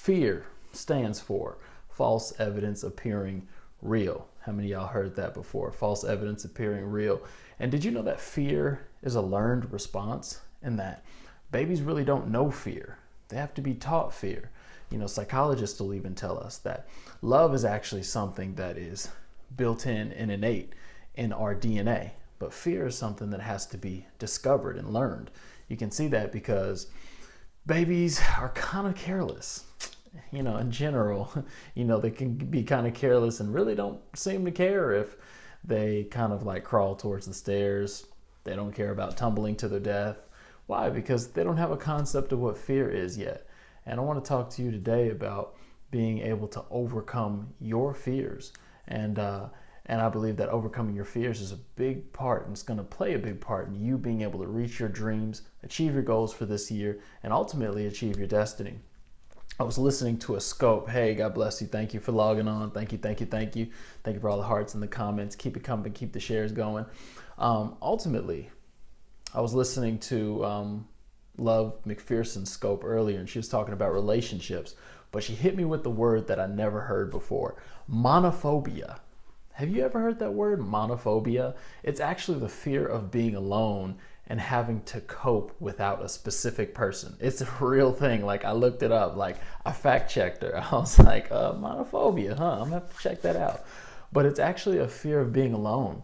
Fear stands for false evidence appearing real. How many of y'all heard that before? False evidence appearing real. And did you know that fear is a learned response, and that babies really don't know fear? They have to be taught fear. You know, psychologists will even tell us that love is actually something that is built in and innate in our DNA. But fear is something that has to be discovered and learned. You can see that because babies are kind of careless. You know, in general, you know, they can be kind of careless and really don't seem to care if they kind of like crawl towards the stairs. They don't care about tumbling to their death. Why? Because they don't have a concept of what fear is yet. And I want to talk to you today about being able to overcome your fears. And I believe that overcoming your fears is a big part, and it's going to play a big part in you being able to reach your dreams, achieve your goals for this year, and ultimately achieve your destiny. I was listening to a scope. Hey, God bless you. Thank you for logging on. Thank you, thank you, thank you. Thank you for all the hearts in the comments. Keep it coming. Keep the shares going. Ultimately, I was listening to Love McPherson's scope earlier, and she was talking about relationships, but she hit me with the word that I never heard before: monophobia. Have you ever heard that word, monophobia? It's actually the fear of being alone and having to cope without a specific person. It's a real thing. Like, I looked it up, like I fact checked her. I was like, monophobia, huh? I'm gonna have to check that out. But it's actually a fear of being alone.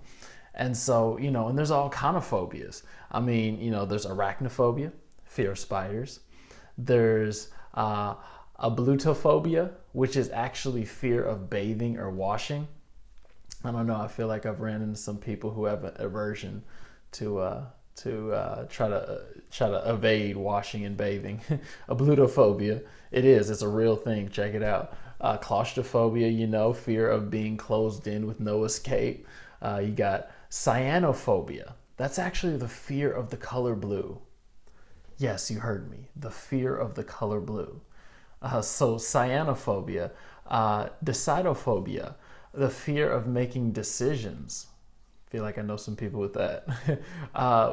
And so, you know, and there's all kind of phobias. I mean, you know, there's arachnophobia, fear of spiders. There's ablutophobia, which is actually fear of bathing or washing. I don't know. I feel like I've ran into some people who have an aversion to try to evade washing and bathing. Ablutophobia. It's a real thing. Check it out. Claustrophobia, you know, fear of being closed in with no escape. You got cyanophobia. That's actually the fear of the color blue. Yes, you heard me. The fear of the color blue. So cyanophobia, decidophobia, the fear of making decisions. I feel like I know some people with that.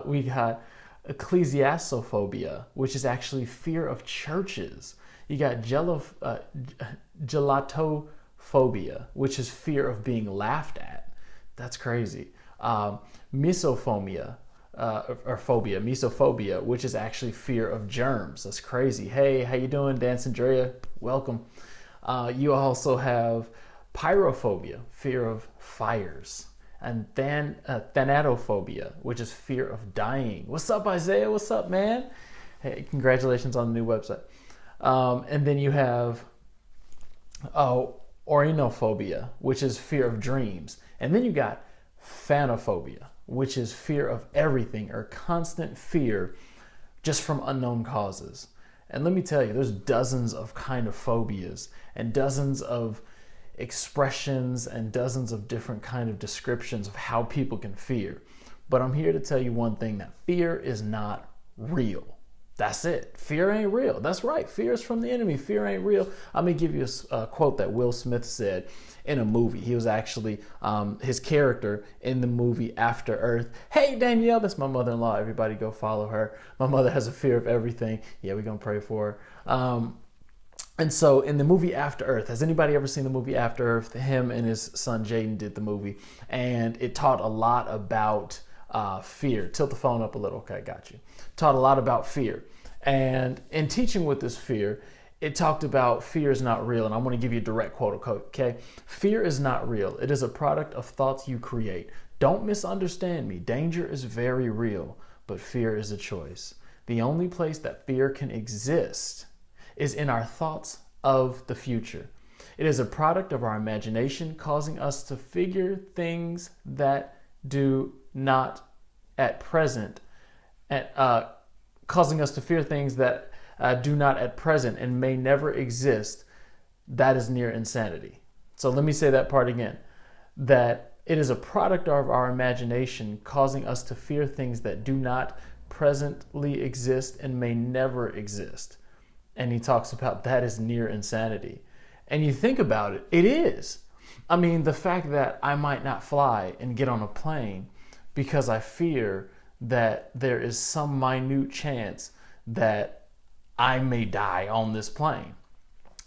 We got ecclesiastophobia, which is actually fear of churches. You got gelatophobia, which is fear of being laughed at. That's crazy. Misophobia, misophobia, which is actually fear of germs. That's crazy. Hey, how you doing, Dance Andrea? Welcome. You also have pyrophobia, fear of fires. And then thanatophobia, which is fear of dying. What's up, Isaiah? What's up, man? Hey, congratulations on the new website. And then you have orinophobia, which is fear of dreams. And then you got phanophobia, which is fear of everything, or constant fear just from unknown causes. And let me tell you, there's dozens of kind of phobias and dozens of expressions and dozens of different kind of descriptions of how people can fear. But I'm here to tell you one thing: that fear is not real. That's it. Fear ain't real. That's right. Fear is from the enemy. Fear ain't real. I'm going to give you a quote that Will Smith said in a movie. He was actually his character in the movie After Earth. Hey, Danielle, that's my mother-in-law. Everybody go follow her. My mother has a fear of everything. Yeah, we're going to pray for her. And so in the movie After Earth, has anybody ever seen the movie After Earth? Him and his son Jaden did the movie, and it taught a lot about fear. Tilt the phone up a little. Okay, got you. Taught a lot about fear. And in teaching with this fear, it talked about fear is not real. And I'm going to give you a direct quote, okay? Fear is not real. It is a product of thoughts you create. Don't misunderstand me. Danger is very real, but fear is a choice. The only place that fear can exist is in our thoughts of the future. It is a product of our imagination, causing us to figure things that do not at present, causing us to fear things that do not at present and may never exist. That is near insanity. So let me say that part again. That it is a product of our imagination, causing us to fear things that do not presently exist and may never exist. And he talks about that is near insanity. And you think about it, it is. I mean, the fact that I might not fly and get on a plane because I fear that there is some minute chance that I may die on this plane.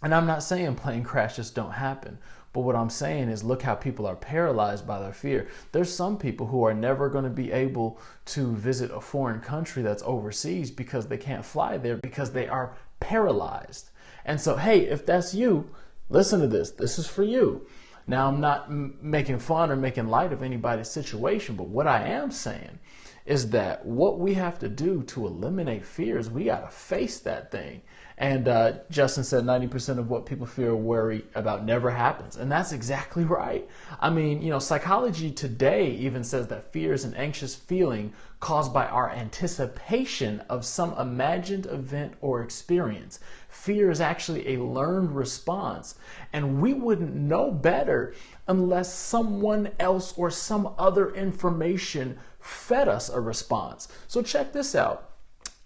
And I'm not saying plane crashes don't happen, but what I'm saying is look how people are paralyzed by their fear. There's some people who are never going to be able to visit a foreign country that's overseas because they can't fly there because they are paralyzed. And so, hey, if that's you, listen to this. This is for you. Now, I'm not making fun or making light of anybody's situation, but what I am saying is that what we have to do to eliminate fear is we got to face that thing. And Justin said 90% of what people fear or worry about never happens. And that's exactly right. I mean, psychology today even says that fear is an anxious feeling caused by our anticipation of some imagined event or experience. Fear is actually a learned response. And we wouldn't know better unless someone else or some other information fed us a response. So check this out.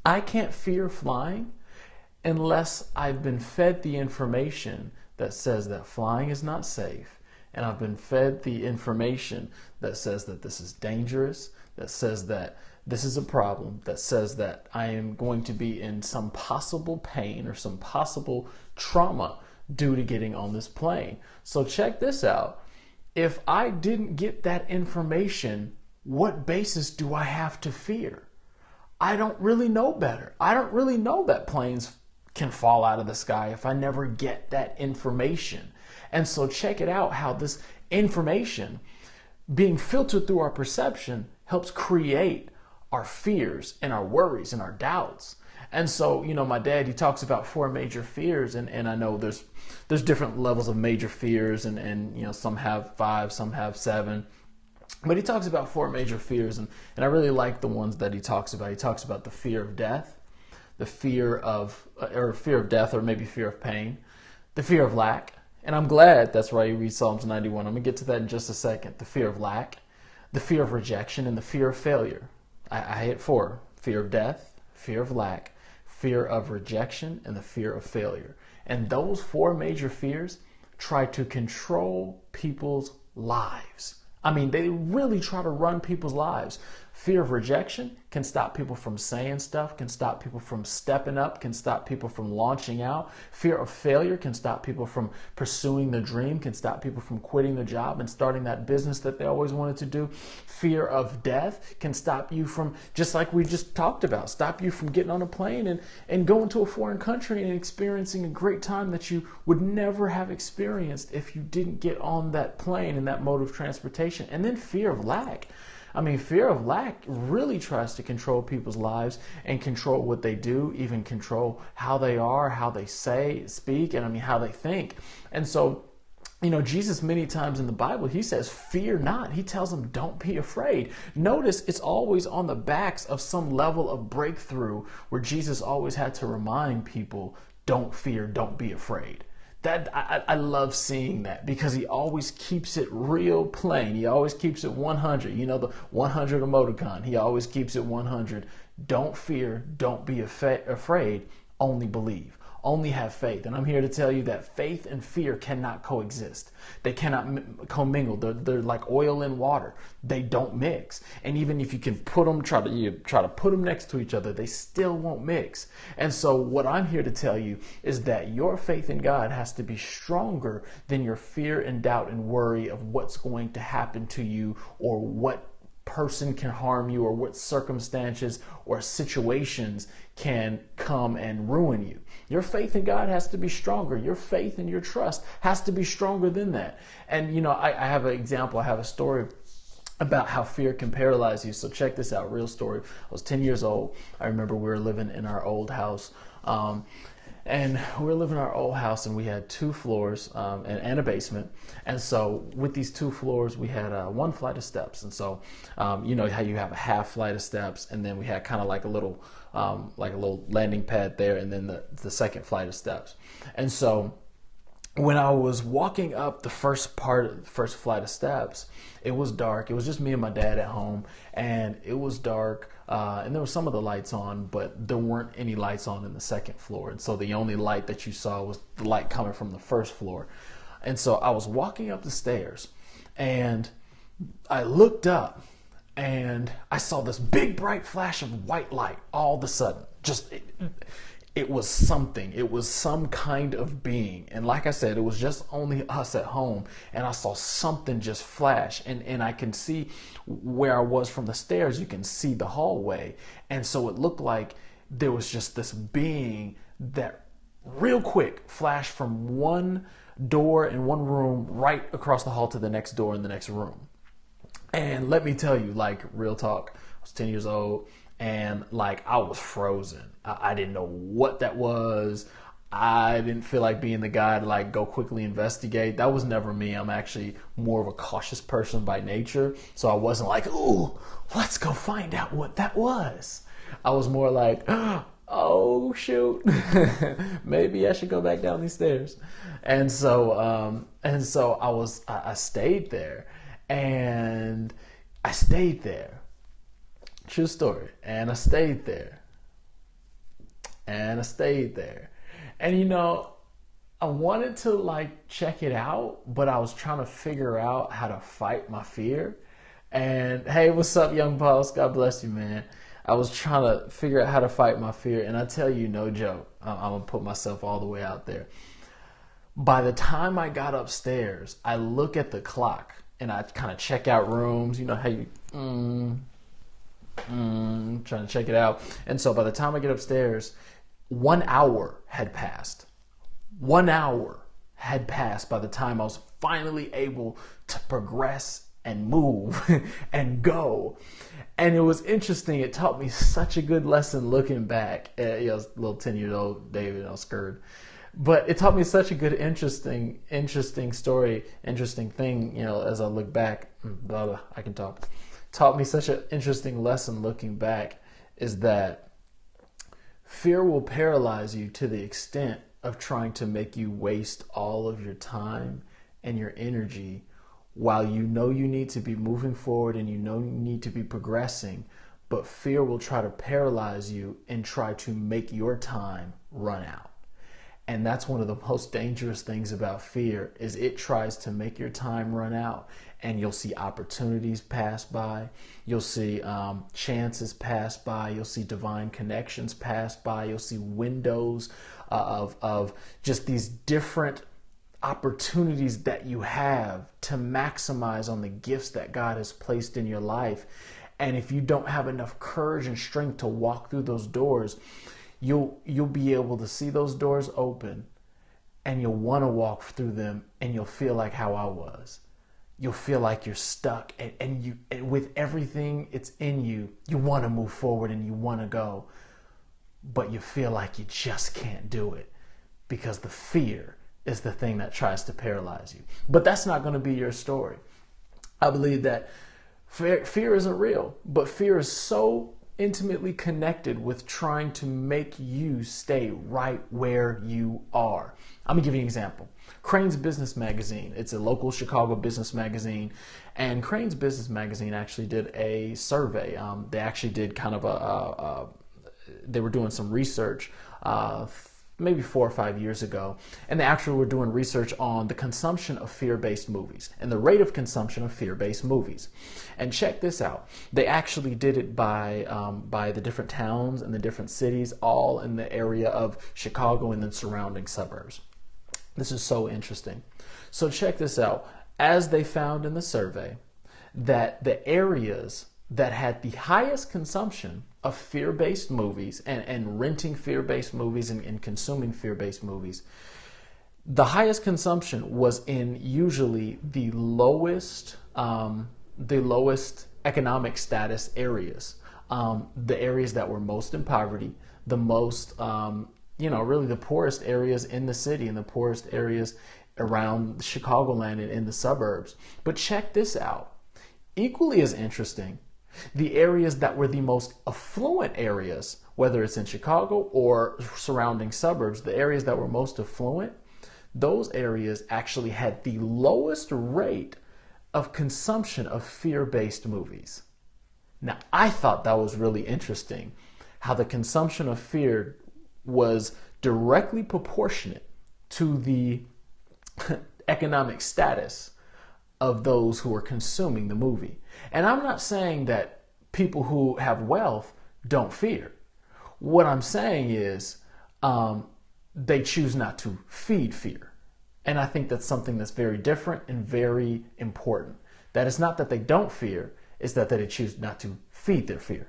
I can't fear flying unless I've been fed the information that says that flying is not safe, and I've been fed the information that says that this is dangerous, that says that this is a problem, that says that I am going to be in some possible pain or some possible trauma due to getting on this plane. So check this out. If I didn't get that information, what basis do I have to fear? I don't really know better. I don't really know that planes can fall out of the sky if I never get that information. And so check it out how this information being filtered through our perception helps create our fears and our worries and our doubts. And so, my dad, he talks about 4 major fears, and I know there's different levels of major fears, and some have 5, some have 7. But he talks about 4 major fears, and I really like the ones that he talks about. He talks about the fear of death, the fear of death, or maybe fear of pain, the fear of lack. And I'm glad that's why you read Psalms 91. I'm going to get to that in just a second. The fear of lack, the fear of rejection, and the fear of failure. I hit 4. Fear of death, fear of lack, fear of rejection, and the fear of failure. And those 4 major fears try to control people's lives. I mean, they really try to run people's lives. Fear of rejection can stop people from saying stuff, can stop people from stepping up, can stop people from launching out. Fear of failure can stop people from pursuing the dream, can stop people from quitting the job and starting that business that they always wanted to do. Fear of death can stop you from, just like we just talked about, stop you from getting on a plane and going to a foreign country and experiencing a great time that you would never have experienced if you didn't get on that plane and that mode of transportation. And then fear of lack. I mean, fear of lack really tries to control people's lives and control what they do, even control how they are, how they speak, and how they think. And so, Jesus many times in the Bible, he says, fear not. He tells them, don't be afraid. Notice it's always on the backs of some level of breakthrough where Jesus always had to remind people, don't fear, don't be afraid. That I love seeing that because he always keeps it real plain. He always keeps it 100. The 100 emoticon. He always keeps it 100. Don't fear. Don't be afraid. Only believe. Only have faith. And I'm here to tell you that faith and fear cannot coexist. They cannot commingle. They're like oil and water. They don't mix. And even if you can put them, try to put them next to each other, they still won't mix. And so what I'm here to tell you is that your faith in God has to be stronger than your fear and doubt and worry of what's going to happen to you or what person can harm you or what circumstances or situations can come and ruin you. Your faith in God has to be stronger. Your faith and your trust has to be stronger than that. And I have an example. I have a story about how fear can paralyze you. So check this out, real story. I was 10 years old. I remember we were living in our old house. And we were living in our old house, and we had 2 floors and a basement. And so with these 2 floors, we had 1 flight of steps. And so, how you have a half flight of steps, and then we had kind of like a little landing pad there, and then the second flight of steps. And so when I was walking up the first flight of steps, it was dark. It was just me and my dad at home, and it was dark. And there were some of the lights on, but there weren't any lights on in the second floor. And so the only light that you saw was the light coming from the first floor. And so I was walking up the stairs, and I looked up, and I saw this big bright flash of white light all of a sudden. it was something. It was some kind of being. And like I said, it was just only us at home. And I saw something just flash. And I can see where I was from the stairs. You can see the hallway. And so it looked like there was just this being that real quick flashed from one door in one room right across the hall to the next door in the next room. And let me tell you, like, real talk, I was 10 years old. And like I was frozen. I didn't know what that was. I didn't feel like being the guy to like go quickly investigate. That was never me. I'm actually more of a cautious person by nature. So I wasn't like, ooh, let's go find out what that was. I was more like, oh shoot, maybe I should go back down these stairs. And so I stayed there, and I stayed there. True story. And I stayed there. And you know, I wanted to like check it out, but I was trying to figure out how to fight my fear. And hey, what's up, young boss? God bless you, man. I was trying to figure out how to fight my fear. And I tell you, no joke, I'm going to put myself all the way out there. By the time I got upstairs, I look at the clock and I kind of check out rooms. You know how you... trying to check it out. And so by the time I get upstairs, 1 hour had passed. 1 hour had passed by the time I was finally able to progress and move and go. And it was interesting. It taught me such a good lesson looking back. I was a little 10-year-old David, I was scared. But it taught me such a good, interesting story, interesting thing, you know, as I look back. Blah, blah, I can talk. Taught me such an interesting lesson looking back is that fear will paralyze you to the extent of trying to make you waste all of your time and your energy while you know you need to be moving forward and you know you need to be progressing, but fear will try to paralyze you and try to make your time run out. And that's one of the most dangerous things about fear is it tries to make your time run out. And you'll see opportunities pass by. You'll see chances pass by. You'll see divine connections pass by. You'll see windows of just these different opportunities that you have to maximize on the gifts that God has placed in your life. And if you don't have enough courage and strength to walk through those doors, you'll be able to see those doors open and you'll want to walk through them and you'll feel like how I was. You'll feel like you're stuck and with everything it's in you, you want to move forward and you want to go, but you feel like you just can't do it because the fear is the thing that tries to paralyze you. But that's not going to be your story. I believe that fear isn't real, but fear is so intimately connected with trying to make you stay right where you are. I'm gonna give you an example. Crane's Business Magazine. It's a local Chicago business magazine, and Crane's Business Magazine actually did a survey. They actually did kind of they were doing some research maybe 4 or 5 years ago, and they actually were doing research on the consumption of fear-based movies and the rate of consumption of fear-based movies. And check this out. They actually did it by the different towns and the different cities, all in the area of Chicago and the surrounding suburbs. This is so interesting. So check this out. As they found in the survey, that the areas that had the highest consumption of fear-based movies and renting fear-based movies and consuming fear-based movies, the highest consumption was in usually the lowest economic status areas, the areas that were most in poverty, the most, really the poorest areas in the city and the poorest areas around Chicagoland and in the suburbs. But check this out. Equally as interesting, the areas that were the most affluent areas, whether it's in Chicago or surrounding suburbs, the areas that were most affluent, those areas actually had the lowest rate of consumption of fear-based movies. Now, I thought that was really interesting, how the consumption of fear was directly proportionate to the economic status of those who are consuming the movie. And I'm not saying that people who have wealth don't fear. What I'm saying is they choose not to feed fear. And I think that's something that's very different and very important. That it's not that they don't fear, it's that they choose not to feed their fear.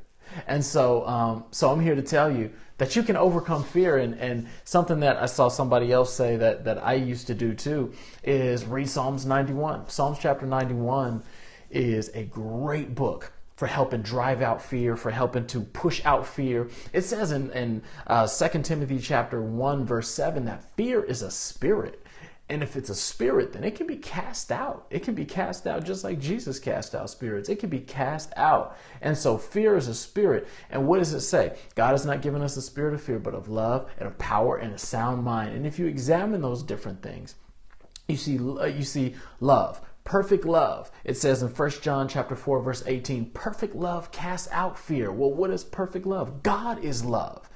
And so, so I'm here to tell you that you can overcome fear. And something that I saw somebody else say that I used to do too is read Psalms 91. Psalms chapter 91 is a great book for helping drive out fear, for helping to push out fear. It says in 2 Timothy chapter 1, verse 7, that fear is a spirit. And if it's a spirit, then it can be cast out. It can be cast out just like Jesus cast out spirits. It can be cast out. And so fear is a spirit. And what does it say? God has not given us a spirit of fear, but of love and of power and a sound mind. And if you examine those different things, you see love. Perfect love. It says in 1 John chapter 4, verse 18, perfect love casts out fear. Well, what is perfect love? God is love.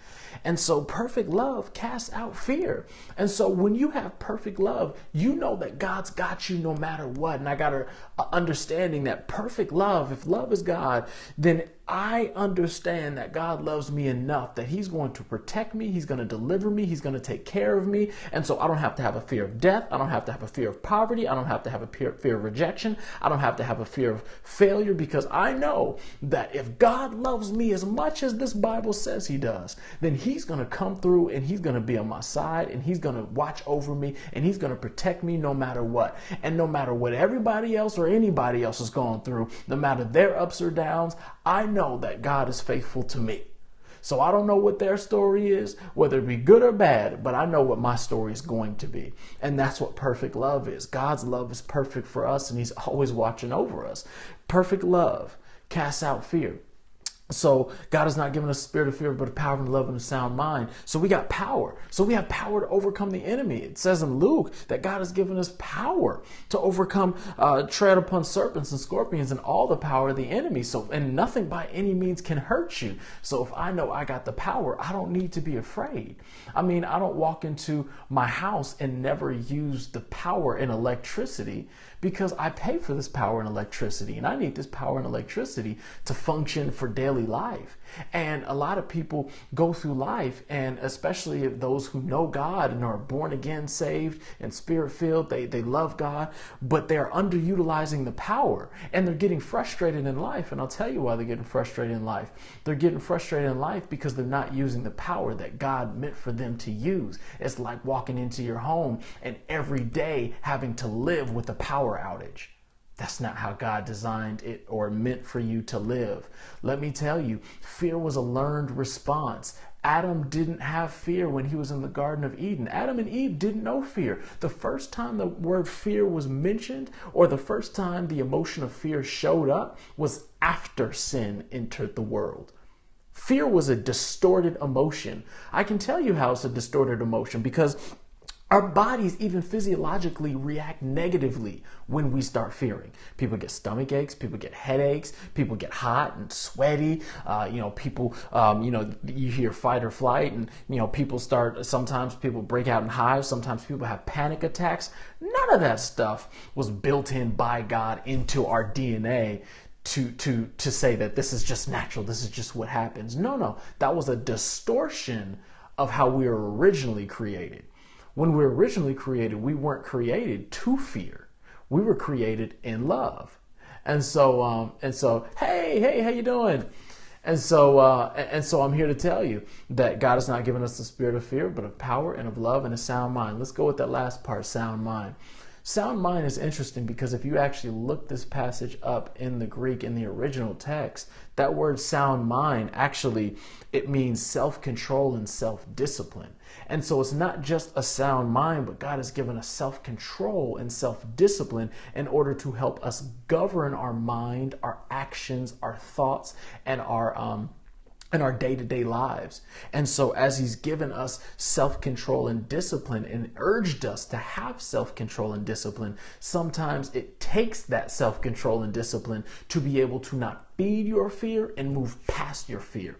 And so perfect love casts out fear. And so when you have perfect love, you know that God's got you no matter what. And I got an understanding that perfect love, if love is God, then I understand that God loves me enough that he's going to protect me. He's going to deliver me. He's going to take care of me. And so I don't have to have a fear of death. I don't have to have a fear of poverty. I don't have to have a fear of rejection. I don't have to have a fear of failure, because I know that if God loves me as much as this Bible says he does, then he's going to come through and he's going to be on my side and he's going to watch over me and he's going to protect me no matter what. And no matter what everybody else or anybody else is going through, no matter their ups or downs, I know that God is faithful to me. So I don't know what their story is, whether it be good or bad, but I know what my story is going to be. And that's what perfect love is. God's love is perfect for us and he's always watching over us. Perfect love casts out fear. So God has not given us a spirit of fear, but a power and love and a sound mind. So we got power. So we have power to overcome the enemy. It says in Luke that God has given us power to overcome, tread upon serpents and scorpions and all the power of the enemy. So, and nothing by any means can hurt you. So if I know I got the power, I don't need to be afraid. I mean, I don't walk into my house and never use the power and electricity, because I pay for this power and electricity, and I need this power and electricity to function for daily life. And a lot of people go through life, and especially those who know God and are born again, saved and spirit filled, they love God, but they're underutilizing the power and they're getting frustrated in life. And I'll tell you why they're getting frustrated in life. They're getting frustrated in life because they're not using the power that God meant for them to use. It's like walking into your home and every day having to live with a power outage. That's not how God designed it or meant for you to live. Let me tell you, fear was a learned response. Adam didn't have fear when he was in the Garden of Eden. Adam and Eve didn't know fear. The first time the word fear was mentioned, or the first time the emotion of fear showed up, was after sin entered the world. Fear was a distorted emotion. I can tell you how it's a distorted emotion, because our bodies even physiologically react negatively when we start fearing. People get stomach aches, people get headaches, people get hot and sweaty. People, you hear fight or flight, and, sometimes people break out in hives. Sometimes people have panic attacks. None of that stuff was built in by God into our DNA to say that this is just natural. This is just what happens. No, that was a distortion of how we were originally created. When we were originally created, we weren't created to fear. We were created in love. And so, hey, how you doing? And so I'm here to tell you that God has not given us the spirit of fear, but of power and of love and a sound mind. Let's go with that last part, sound mind. Sound mind is interesting because if you actually look this passage up in the Greek, in the original text, that word sound mind, actually, it means self-control and self-discipline. And so it's not just a sound mind, but God has given us self-control and self-discipline in order to help us govern our mind, our actions, our thoughts, and our day-to-day lives. And so as he's given us self-control and discipline and urged us to have self-control and discipline, sometimes it takes that self-control and discipline to be able to not feed your fear and move past your fear.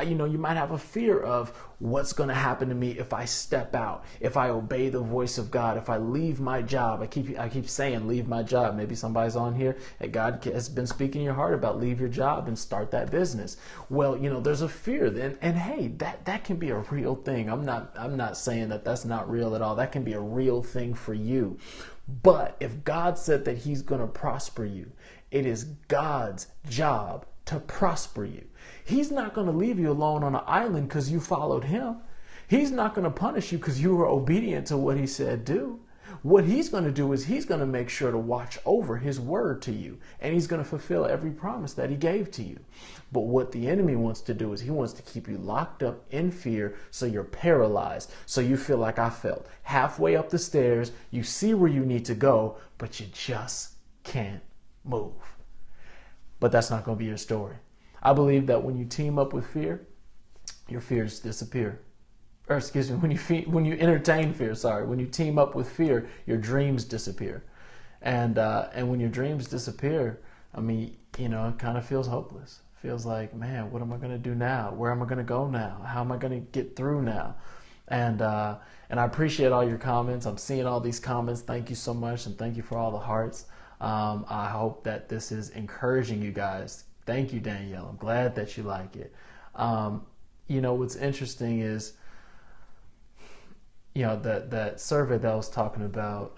You might have a fear of what's going to happen to me if I step out, if I obey the voice of God, if I leave my job. I keep saying leave my job. Maybe somebody's on here and God has been speaking in your heart about leave your job and start that business. Well, there's a fear then, and hey, that can be a real thing. I'm not saying that that's not real at all. That can be a real thing for you. But if God said that he's going to prosper you, it is God's job to prosper you. He's not going to leave you alone on an island because you followed him. He's not going to punish you because you were obedient to what he said do. What he's going to do is he's going to make sure to watch over his word to you, and he's going to fulfill every promise that he gave to you. But what the enemy wants to do is he wants to keep you locked up in fear, so you're paralyzed, so you feel like I felt. Halfway up the stairs, you see where you need to go, but you just can't move. But that's not going to be your story. I believe that when you team up with fear, your fears disappear. Or excuse me, when you entertain fear, when you team up with fear, your dreams disappear. And when your dreams disappear, it kind of feels hopeless. Feels like, man, what am I going to do now? Where am I going to go now? How am I going to get through now? And I appreciate all your comments. I'm seeing all these comments. Thank you so much, and thank you for all the hearts. I hope that this is encouraging you guys. Thank you, Danielle. I'm glad that you like it. What's interesting is, that survey that I was talking about,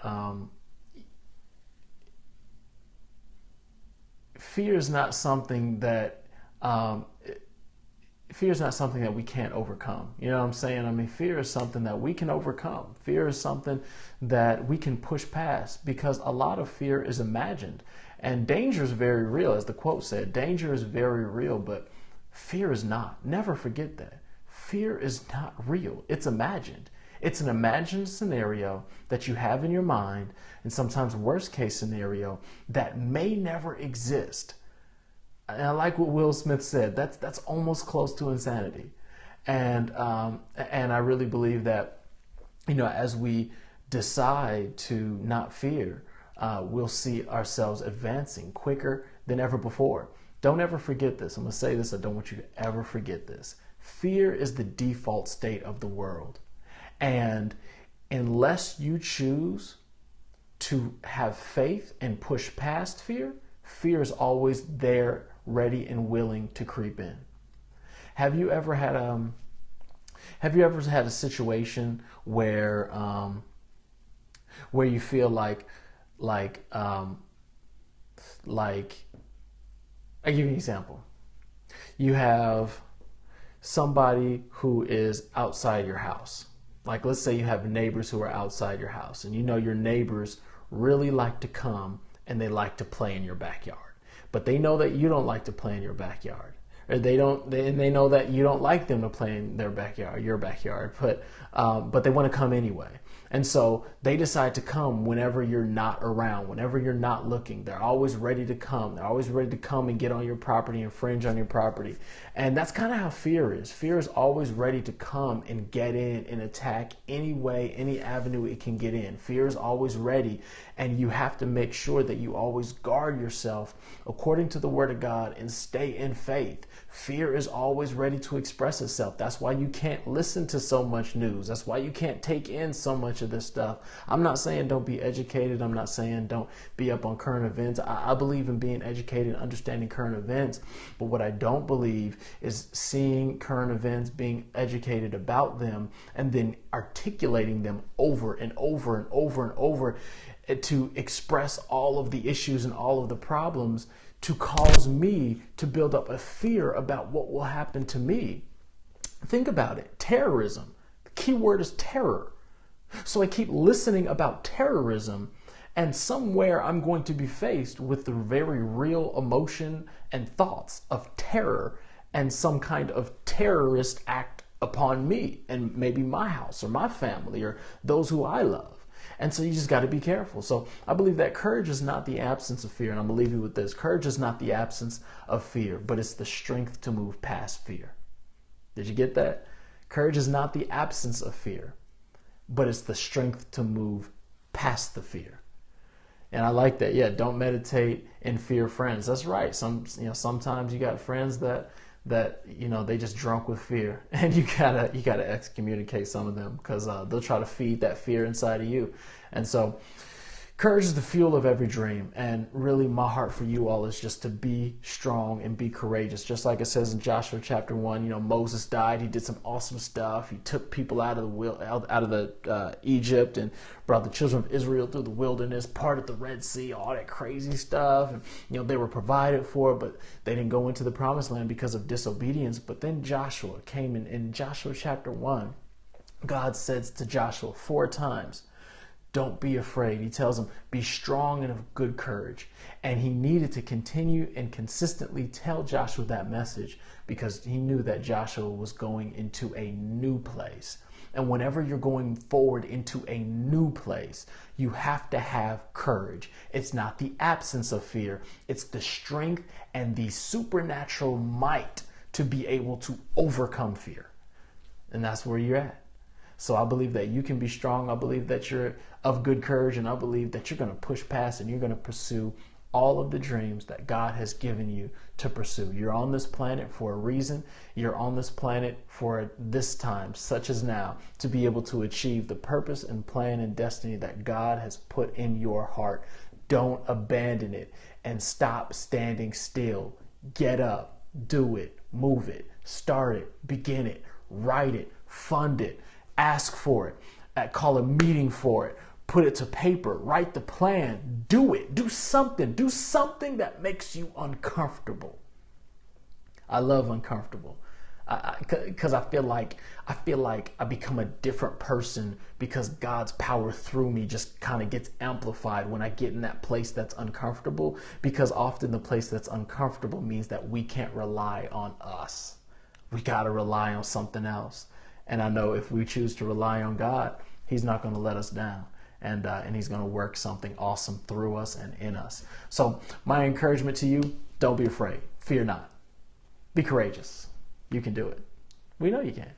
fear is not something that we can't overcome. You know what I'm saying? Fear is something that we can overcome. Fear is something that we can push past, because a lot of fear is imagined, and danger is very real. As the quote said, danger is very real, but fear is not. Never forget that. Fear is not real. It's imagined. It's an imagined scenario that you have in your mind, and sometimes worst case scenario that may never exist. And I like what Will Smith said. That's almost close to insanity. And I really believe that, as we decide to not fear, we'll see ourselves advancing quicker than ever before. Don't ever forget this. I'm going to say this. I don't want you to ever forget this. Fear is the default state of the world. And unless you choose to have faith and push past fear, fear is always there, ready and willing to creep in. Have you ever had a situation where you feel like I'll give you an example. You have somebody who is outside your house. Like, let's say you have neighbors who are outside your house, and your neighbors really like to come and they like to play in your backyard, but they know that you don't like to play in your backyard, or they know that you don't like them to play in your backyard, but they want to come anyway. And so they decide to come whenever you're not around, whenever you're not looking. They're always ready to come. They're always ready to come and get on your property, infringe on your property. And that's kind of how fear is. Fear is always ready to come and get in and attack any way, any avenue it can get in. Fear is always ready, and you have to make sure that you always guard yourself according to the Word of God and stay in faith. Fear is always ready to express itself. That's why you can't listen to so much news. That's why you can't take in so much of this stuff. I'm not saying don't be educated. I'm not saying don't be up on current events. I believe in being educated and understanding current events. But what I don't believe is seeing current events, being educated about them, and then articulating them over and over and over and over to express all of the issues and all of the problems, to cause me to build up a fear about what will happen to me. Think about it. Terrorism. The key word is terror. So I keep listening about terrorism, and somewhere I'm going to be faced with the very real emotion and thoughts of terror and some kind of terrorist act upon me and maybe my house or my family or those who I love. And so you just got to be careful. So I believe that courage is not the absence of fear. And I'm going to leave you with this. Courage is not the absence of fear, but it's the strength to move past fear. Did you get that? Courage is not the absence of fear, but it's the strength to move past the fear. And I like that. Yeah, don't meditate in fear friends. That's right. Sometimes you got friends that they just drunk with fear, and you gotta excommunicate some of them, because they'll try to feed that fear inside of you. And so courage is the fuel of every dream. And really, my heart for you all is just to be strong and be courageous. Just like it says in Joshua chapter 1, Moses died. He did some awesome stuff. He took people out of the Egypt and brought the children of Israel through the wilderness, parted the Red Sea, all that crazy stuff. And, they were provided for, but they didn't go into the promised land because of disobedience. But then Joshua came in Joshua chapter 1. God says to Joshua 4 times, don't be afraid. He tells him, be strong and of good courage. And he needed to continue and consistently tell Joshua that message, because he knew that Joshua was going into a new place. And whenever you're going forward into a new place, you have to have courage. It's not the absence of fear. It's the strength and the supernatural might to be able to overcome fear. And that's where you're at. So I believe that you can be strong. I believe that you're of good courage, and I believe that you're going to push past and you're going to pursue all of the dreams that God has given you to pursue. You're on this planet for a reason. You're on this planet for this time, such as now, to be able to achieve the purpose and plan and destiny that God has put in your heart. Don't abandon it and stop standing still. Get up, do it, move it, start it, begin it, write it, fund it. Ask for it, call a meeting for it, put it to paper, write the plan, do it, do something that makes you uncomfortable. I love uncomfortable, because I feel like I become a different person, because God's power through me just kind of gets amplified when I get in that place that's uncomfortable, because often the place that's uncomfortable means that we can't rely on us. We got to rely on something else. And I know if we choose to rely on God, he's not going to let us down. And he's going to work something awesome through us and in us. So my encouragement to you, don't be afraid. Fear not. Be courageous. You can do it. We know you can.